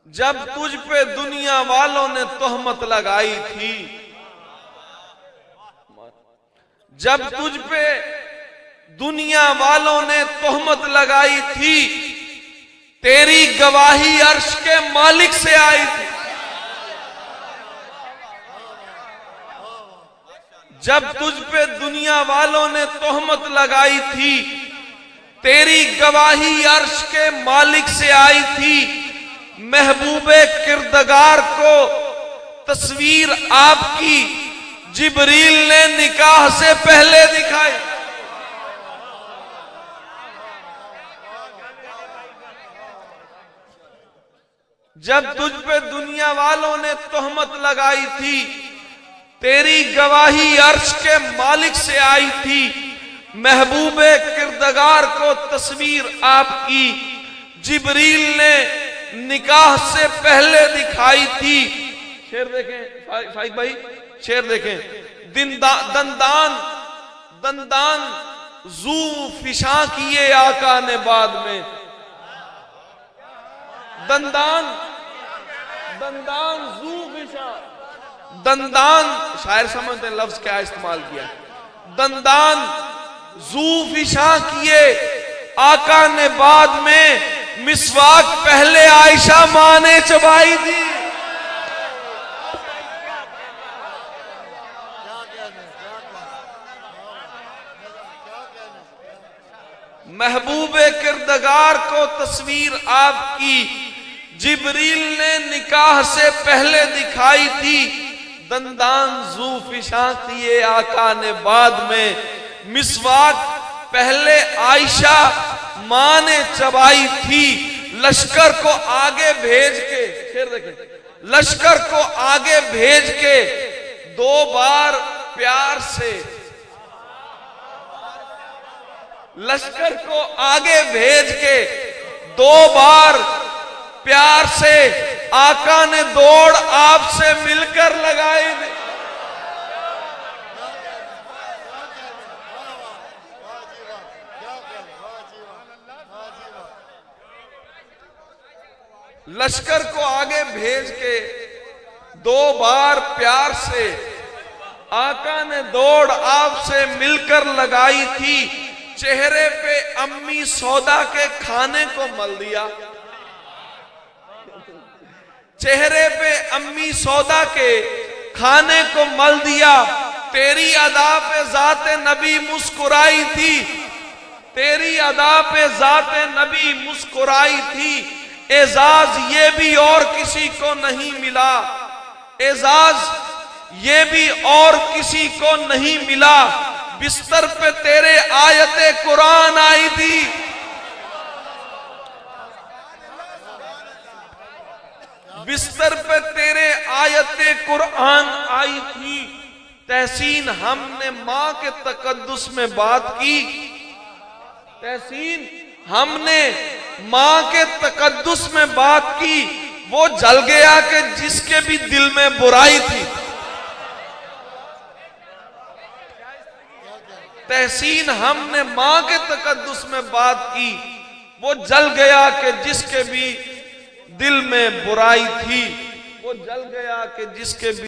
जब तुझ पे दुनिया वालों ने तोहमत लगाई थी, जब तुझ पे दुनिया वालों ने तोहमत लगाई थी, तेरी गवाही अर्श के मालिक से आई थी। जब तुझ पे दुनिया वालों ने तोहमत लगाई थी, तेरी गवाही अर्श के मालिक से आई थी। महबूबे किरदगार को तस्वीर आपकी जिब्रील ने निकाह से पहले दिखाई। जब तुझ पे दुनिया वालों ने तोहमत लगाई थी, तेरी गवाही अर्श के मालिक से आई थी। महबूबे किरदगार को तस्वीर आपकी जिब्रील ने निकाह से पहले दिखाई थी। शेर देखें फाइक भाई, शेर देखें। दंदान जू फिशा किए आका ने बाद में। दंदान जू फिशा, दंदान शायर समझते लफ्ज क्या इस्तेमाल किया। दंदान जू फिशा किए आका ने बाद में। मिसवाक पहले आयशा मां ने चबाई थी। महबूबे किरदगार को तस्वीर आपकी जिब्रील ने निकाह से पहले दिखाई थी। दंदान जू फिशा किए आका ने बाद में। मिसवाक पहले आयशा मां ने चबाई थी। लश्कर को आगे भेज के, शेर देखें, लश्कर को आगे भेज के 2 बार प्यार से, लश्कर को आगे भेज के 2 बार प्यार से आका ने दौड़ आपसे मिलकर लगाई। लश्कर को आगे भेज के 2 बार प्यार से आका ने दौड़ आपसे मिलकर लगाई थी। चेहरे पे अम्मी सौदा के खाने को मल दिया। चेहरे पे अम्मी सौदा के खाने को मल दिया। तेरी अदा पे जाते नबी मुस्कुराई थी। तेरी अदा पे जाते नबी मुस्कुराई थी। एजाज ये भी और किसी को नहीं मिला। एजाज ये भी और किसी को नहीं मिला। बिस्तर पे तेरे आयते कुरान आई थी। बिस्तर पे तेरे आयते कुरान आई थी। तहसीन हमने मां के तकद्दुस में बात की। तहसीन हमने मां के तकद्दुस में बात की। वो जल गया कि जिसके भी दिल में बुराई थी। तहसीन हमने मां के तकद्दुस में बात की। वो जल गया कि जिसके भी दिल में बुराई थी। वो जल गया कि जिसके भी